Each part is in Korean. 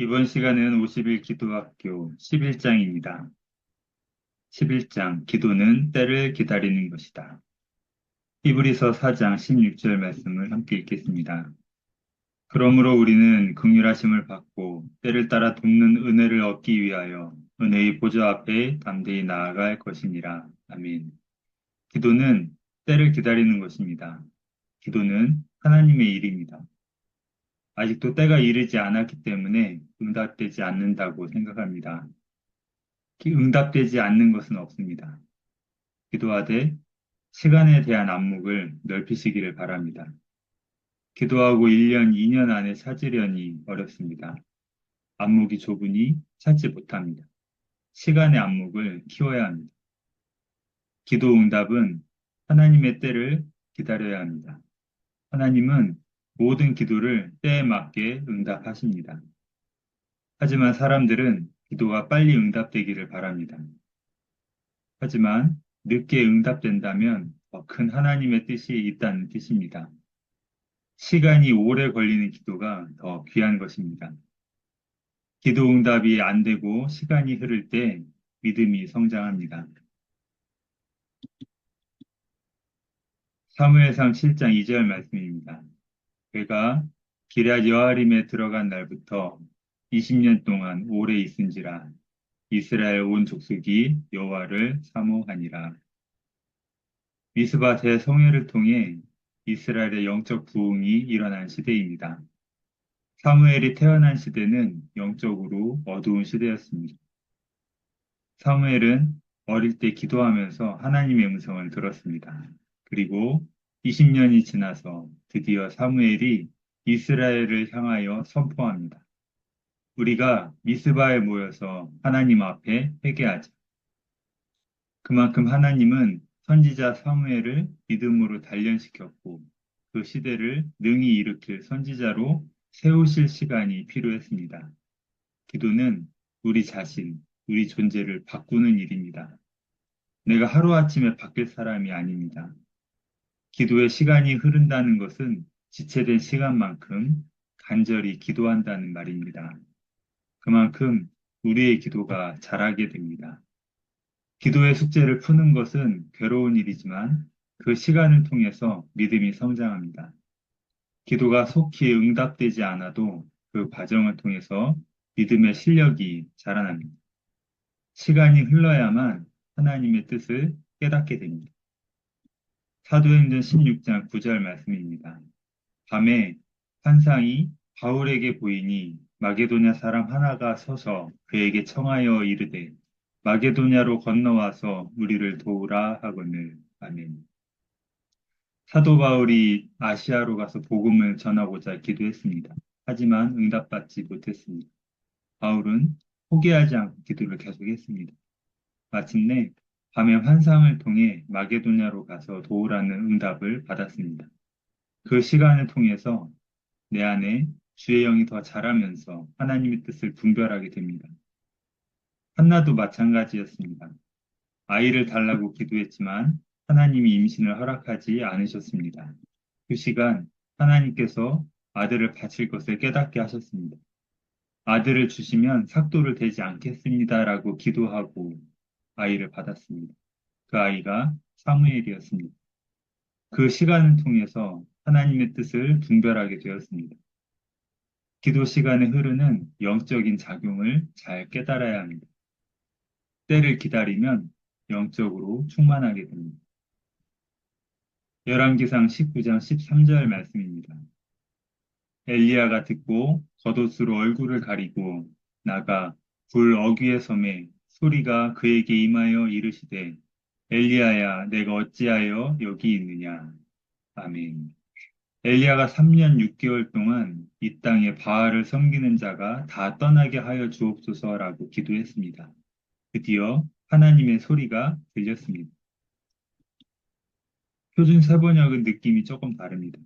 이번 시간은 50일 기도학교 11장입니다. 11장, 기도는 때를 기다리는 것이다. 히브리서 4장 16절 말씀을 함께 읽겠습니다. 그러므로 우리는 긍휼하심을 받고 때를 따라 돕는 은혜를 얻기 위하여 은혜의 보좌 앞에 담대히 나아갈 것이니라. 아멘. 기도는 때를 기다리는 것입니다. 기도는 하나님의 일입니다. 아직도 때가 이르지 않았기 때문에 응답되지 않는다고 생각합니다. 응답되지 않는 것은 없습니다. 기도하되 시간에 대한 안목을 넓히시기를 바랍니다. 기도하고 1년, 2년 안에 찾으려니 어렵습니다. 안목이 좁으니 찾지 못합니다. 시간의 안목을 키워야 합니다. 기도 응답은 하나님의 때를 기다려야 합니다. 하나님은 모든 기도를 때에 맞게 응답하십니다. 하지만 사람들은 기도가 빨리 응답되기를 바랍니다. 하지만 늦게 응답된다면 더 큰 하나님의 뜻이 있다는 뜻입니다. 시간이 오래 걸리는 기도가 더 귀한 것입니다. 기도 응답이 안 되고 시간이 흐를 때 믿음이 성장합니다. 사무엘상 7장 2절 말씀입니다. 그가 기럇 여아림에 들어간 날부터 20년 동안 오래 있은지라 이스라엘 온 족속이 여호와를 사모하니라. 미스바 대성회를 통해 이스라엘의 영적 부흥이 일어난 시대입니다. 사무엘이 태어난 시대는 영적으로 어두운 시대였습니다. 사무엘은 어릴 때 기도하면서 하나님의 음성을 들었습니다. 그리고 20년이 지나서 드디어 사무엘이 이스라엘을 향하여 선포합니다. 우리가 미스바에 모여서 하나님 앞에 회개하자. 그만큼 하나님은 선지자 사무엘을 믿음으로 단련시켰고 그 시대를 능히 일으킬 선지자로 세우실 시간이 필요했습니다. 기도는 우리 자신, 우리 존재를 바꾸는 일입니다. 내가 하루아침에 바뀔 사람이 아닙니다. 기도의 시간이 흐른다는 것은 지체된 시간만큼 간절히 기도한다는 말입니다. 그만큼 우리의 기도가 자라게 됩니다. 기도의 숙제를 푸는 것은 괴로운 일이지만 그 시간을 통해서 믿음이 성장합니다. 기도가 속히 응답되지 않아도 그 과정을 통해서 믿음의 실력이 자라납니다. 시간이 흘러야만 하나님의 뜻을 깨닫게 됩니다. 사도행전 16장 9절 말씀입니다. 밤에 환상이 바울에게 보이니 마게도냐 사람 하나가 서서 그에게 청하여 이르되 마게도냐로 건너와서 우리를 도우라 하거늘. 아멘. 사도 바울이 아시아로 가서 복음을 전하고자 기도했습니다. 하지만 응답받지 못했습니다. 바울은 포기하지 않고 기도를 계속했습니다. 마침내 밤의 환상을 통해 마게도냐로 가서 도우라는 응답을 받았습니다. 그 시간을 통해서 내 안에 주의 영이 더 자라면서 하나님의 뜻을 분별하게 됩니다. 한나도 마찬가지였습니다. 아이를 달라고 기도했지만 하나님이 임신을 허락하지 않으셨습니다. 그 시간 하나님께서 아들을 바칠 것을 깨닫게 하셨습니다. 아들을 주시면 삭도를 대지 않겠습니다라고 기도하고 아이를 받았습니다. 그 아이가 사무엘이었습니다. 그 시간을 통해서 하나님의 뜻을 분별하게 되었습니다. 기도 시간에 흐르는 영적인 작용을 잘 깨달아야 합니다. 때를 기다리면 영적으로 충만하게 됩니다. 열왕기상 19장 13절 말씀입니다. 엘리야가 듣고 겉옷으로 얼굴을 가리고 나가 불 어귀의 섬에 소리가 그에게 임하여 이르시되 엘리야야 내가 어찌하여 여기 있느냐. 아멘. 엘리야가 3년 6개월 동안 이 땅에 바알을 섬기는 자가 다 떠나게 하여 주옵소서라고 기도했습니다. 드디어 하나님의 소리가 들렸습니다. 표준 세번역은 느낌이 조금 다릅니다.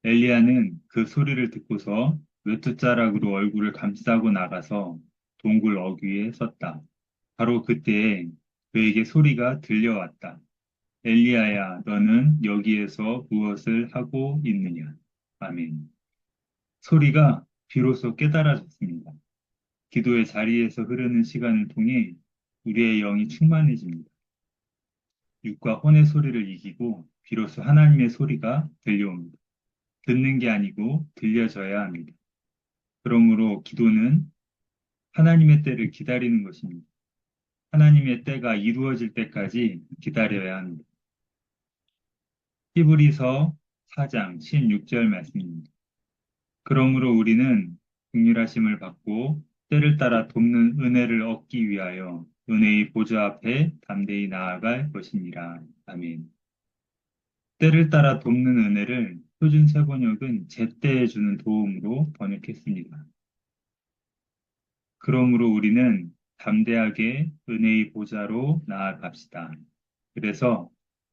엘리야는 그 소리를 듣고서 외투자락으로 얼굴을 감싸고 나가서 동굴 어귀에 섰다. 바로 그때에 그에게 소리가 들려왔다. 엘리야야, 너는 여기에서 무엇을 하고 있느냐? 아멘. 소리가 비로소 깨달아졌습니다. 기도의 자리에서 흐르는 시간을 통해 우리의 영이 충만해집니다. 육과 혼의 소리를 이기고 비로소 하나님의 소리가 들려옵니다. 듣는 게 아니고 들려져야 합니다. 그러므로 기도는 하나님의 때를 기다리는 것입니다. 하나님의 때가 이루어질 때까지 기다려야 합니다. 히브리서 4장 16절 말씀입니다. 그러므로 우리는 긍휼하심을 받고 때를 따라 돕는 은혜를 얻기 위하여 은혜의 보좌 앞에 담대히 나아갈 것이니라. 아멘. 때를 따라 돕는 은혜를 표준 세번역은 제때에 주는 도움으로 번역했습니다. 그러므로 우리는 담대하게 은혜의 보좌로 나아갑시다. 그래서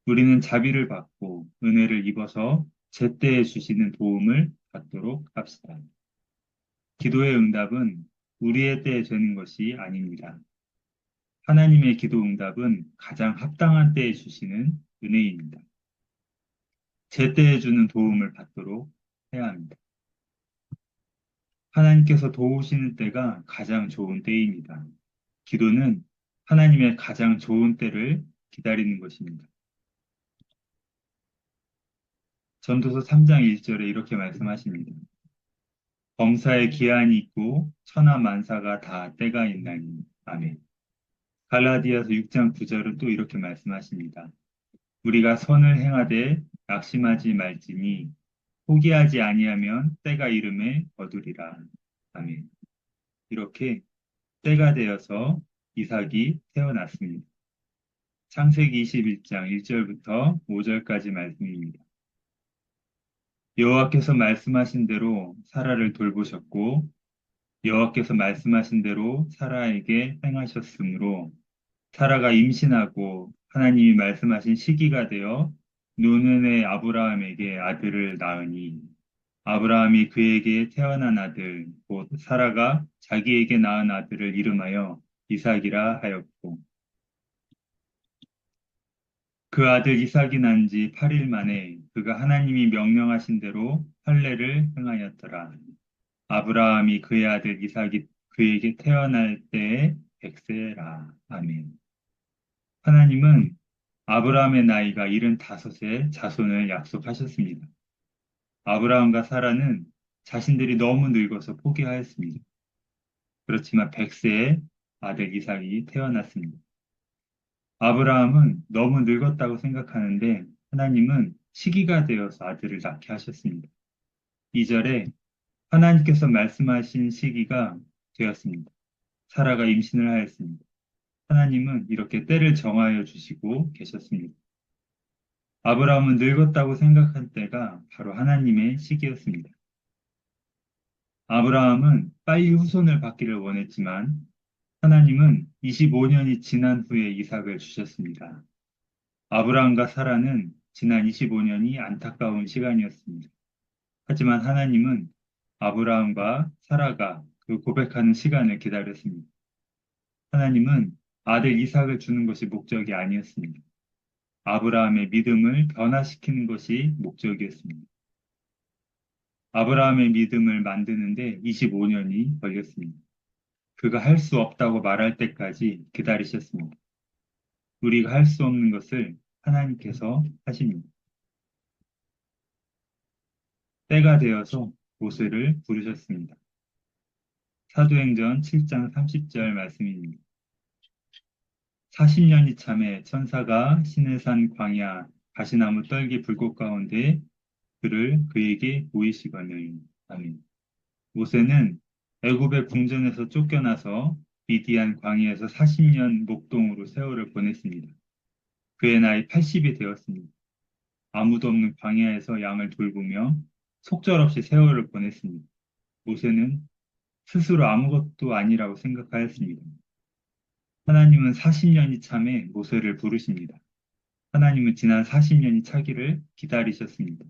우리는 자비를 받고 은혜를 입어서 제때에 주시는 도움을 받도록 합시다. 기도의 응답은 우리의 때에 되는 것이 아닙니다. 하나님의 기도 응답은 가장 합당한 때에 주시는 은혜입니다. 제때에 주는 도움을 받도록 해야 합니다. 하나님께서 도우시는 때가 가장 좋은 때입니다. 기도는 하나님의 가장 좋은 때를 기다리는 것입니다. 전도서 3장 1절에 이렇게 말씀하십니다. 범사에 기한이 있고 천하 만사가 다 때가 있나니. 아멘. 갈라디아서 6장 9절은 또 이렇게 말씀하십니다. 우리가 선을 행하되 낙심하지 말지니 포기하지 아니하면 때가 이름에 거두리라. 아멘. 이렇게 때가 되어서 이삭이 태어났습니다. 창세기 21장 1절부터 5절까지 말씀입니다. 여호와께서 말씀하신 대로 사라를 돌보셨고 여호와께서 말씀하신 대로 사라에게 행하셨으므로 사라가 임신하고 하나님이 말씀하신 시기가 되어 노년의 아브라함에게 아들을 낳으니 아브라함이 그에게 태어난 아들 곧 사라가 자기에게 낳은 아들을 이름하여 이삭이라 하였고 그 아들 이삭이 난 지 8일 만에 그가 하나님이 명령하신 대로 할례를 행하였더라. 아브라함이 그의 아들 이삭이 그에게 태어날 때에 100세라. 아멘. 하나님은 아브라함의 나이가 75세 자손을 약속하셨습니다. 아브라함과 사라는 자신들이 너무 늙어서 포기하였습니다. 그렇지만 100세에 아들 이삭이 태어났습니다. 아브라함은 너무 늙었다고 생각하는데 하나님은 시기가 되어서 아들을 낳게 하셨습니다. 2절에 하나님께서 말씀하신 시기가 되었습니다. 사라가 임신을 하였습니다. 하나님은 이렇게 때를 정하여 주시고 계셨습니다. 아브라함은 늙었다고 생각한 때가 바로 하나님의 시기였습니다. 아브라함은 빨리 후손을 받기를 원했지만 하나님은 25년이 지난 후에 이삭을 주셨습니다. 아브라함과 사라는 지난 25년이 안타까운 시간이었습니다. 하지만 하나님은 아브라함과 사라가 그 고백하는 시간을 기다렸습니다. 하나님은 아들 이삭을 주는 것이 목적이 아니었습니다. 아브라함의 믿음을 변화시키는 것이 목적이었습니다. 아브라함의 믿음을 만드는데 25년이 걸렸습니다. 그가 할 수 없다고 말할 때까지 기다리셨습니다. 우리가 할 수 없는 것을 하나님께서 하십니다. 때가 되어서 모세를 부르셨습니다. 사도행전 7장 30절 말씀입니다. 40년이 참에 천사가 시내산 광야 가시나무 떨기 불꽃 가운데 그를 그에게 보이시거늘. 아멘. 모세는 애굽의 궁전에서 쫓겨나서 미디안 광야에서 40년 목동으로 세월을 보냈습니다. 그의 나이 80이 되었습니다. 아무도 없는 광야에서 양을 돌보며 속절없이 세월을 보냈습니다. 모세는 스스로 아무것도 아니라고 생각하였습니다. 하나님은 40년이 참에 모세를 부르십니다. 하나님은 지난 40년이 차기를 기다리셨습니다.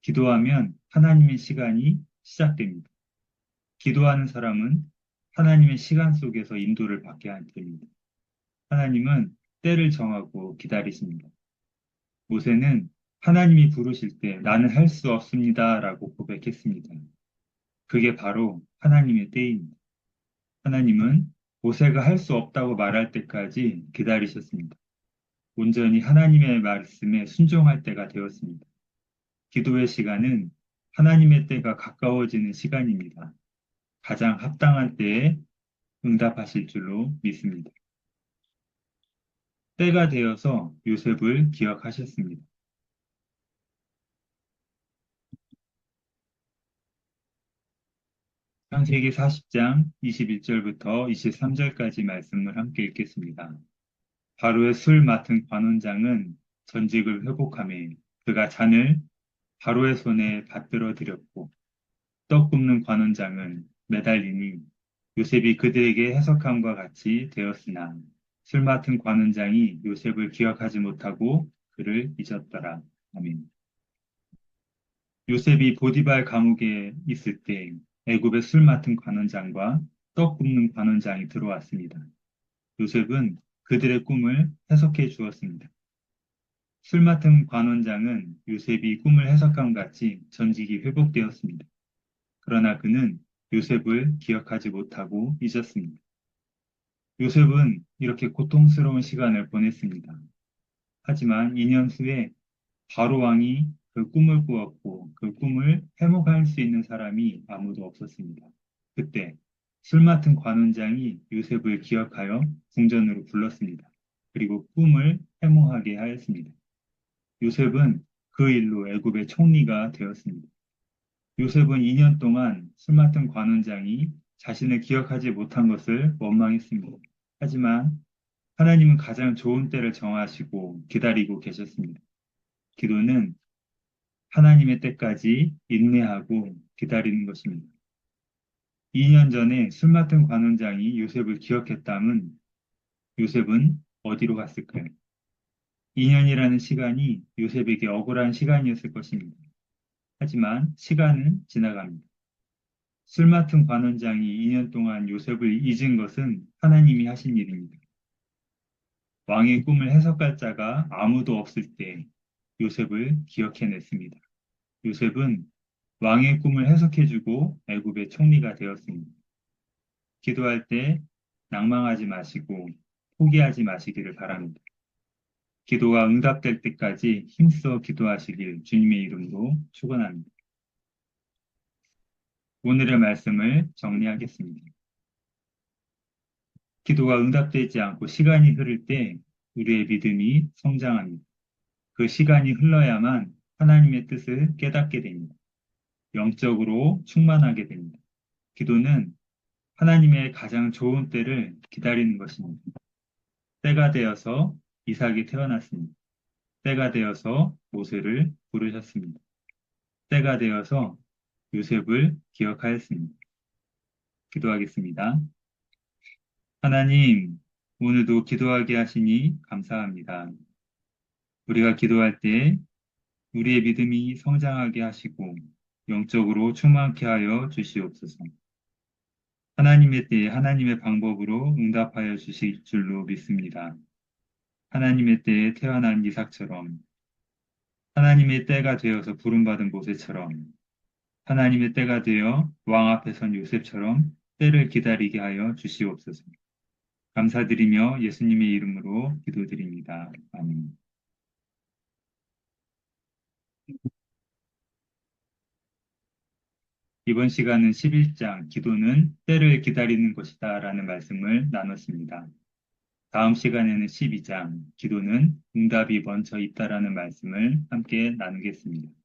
기도하면 하나님의 시간이 시작됩니다. 기도하는 사람은 하나님의 시간 속에서 인도를 받게 됩니다. 하나님은 때를 정하고 기다리십니다. 모세는 하나님이 부르실 때 나는 할 수 없습니다 라고 고백했습니다. 그게 바로 하나님의 때입니다. 하나님은 모세가 할 수 없다고 말할 때까지 기다리셨습니다. 온전히 하나님의 말씀에 순종할 때가 되었습니다. 기도의 시간은 하나님의 때가 가까워지는 시간입니다. 가장 합당한 때에 응답하실 줄로 믿습니다. 때가 되어서 요셉을 기억하셨습니다. 창세기 40장 21절부터 23절까지 말씀을 함께 읽겠습니다. 바로의 술 맡은 관원장은 전직을 회복하며 그가 잔을 바로의 손에 받들어 드렸고 떡 굽는 관원장은 매달리니 요셉이 그들에게 해석함과 같이 되었으나 술 맡은 관원장이 요셉을 기억하지 못하고 그를 잊었더라. 아멘. 요셉이 보디발 감옥에 있을 때 애굽의 술 맡은 관원장과 떡 굽는 관원장이 들어왔습니다. 요셉은 그들의 꿈을 해석해 주었습니다. 술 맡은 관원장은 요셉이 꿈을 해석함 같이 전직이 회복되었습니다. 그러나 그는 요셉을 기억하지 못하고 잊었습니다. 요셉은 이렇게 고통스러운 시간을 보냈습니다. 하지만 2년 후에 바로 왕이 그 꿈을 꾸었고 그 꿈을 해몽할 수 있는 사람이 아무도 없었습니다. 그때 술 맡은 관원장이 요셉을 기억하여 궁전으로 불렀습니다. 그리고 꿈을 해몽하게 하였습니다. 요셉은 그 일로 애굽의 총리가 되었습니다. 요셉은 2년 동안 술 맡은 관원장이 자신을 기억하지 못한 것을 원망했습니다. 하지만 하나님은 가장 좋은 때를 정하시고 기다리고 계셨습니다. 기도는 하나님의 때까지 인내하고 기다리는 것입니다. 2년 전에 술 맡은 관원장이 요셉을 기억했다면 요셉은 어디로 갔을까요? 2년이라는 시간이 요셉에게 억울한 시간이었을 것입니다. 하지만 시간은 지나갑니다. 술 맡은 관원장이 2년 동안 요셉을 잊은 것은 하나님이 하신 일입니다. 왕의 꿈을 해석할 자가 아무도 없을 때 요셉을 기억해냈습니다. 요셉은 왕의 꿈을 해석해주고 애굽의 총리가 되었습니다. 기도할 때 낭망하지 마시고 포기하지 마시기를 바랍니다. 기도가 응답될 때까지 힘써 기도하시길 주님의 이름으로 축원합니다. 오늘의 말씀을 정리하겠습니다. 기도가 응답되지 않고 시간이 흐를 때 우리의 믿음이 성장합니다. 그 시간이 흘러야만 하나님의 뜻을 깨닫게 됩니다. 영적으로 충만하게 됩니다. 기도는 하나님의 가장 좋은 때를 기다리는 것입니다. 때가 되어서 이삭이 태어났습니다. 때가 되어서 모세를 부르셨습니다. 때가 되어서 요셉을 기억하였습니다. 기도하겠습니다. 하나님, 오늘도 기도하게 하시니 감사합니다. 우리가 기도할 때 우리의 믿음이 성장하게 하시고 영적으로 충만케 하여 주시옵소서. 하나님의 때에 하나님의 방법으로 응답하여 주실 줄로 믿습니다. 하나님의 때에 태어난 이삭처럼 하나님의 때가 되어서 부름받은 모세처럼 하나님의 때가 되어 왕 앞에 선 요셉처럼 때를 기다리게 하여 주시옵소서. 감사드리며 예수님의 이름으로 기도드립니다. 아멘. 이번 시간은 11장 기도는 때를 기다리는 것이다 라는 말씀을 나눴습니다. 다음 시간에는 12장 기도는 응답이 먼저 있다라는 말씀을 함께 나누겠습니다.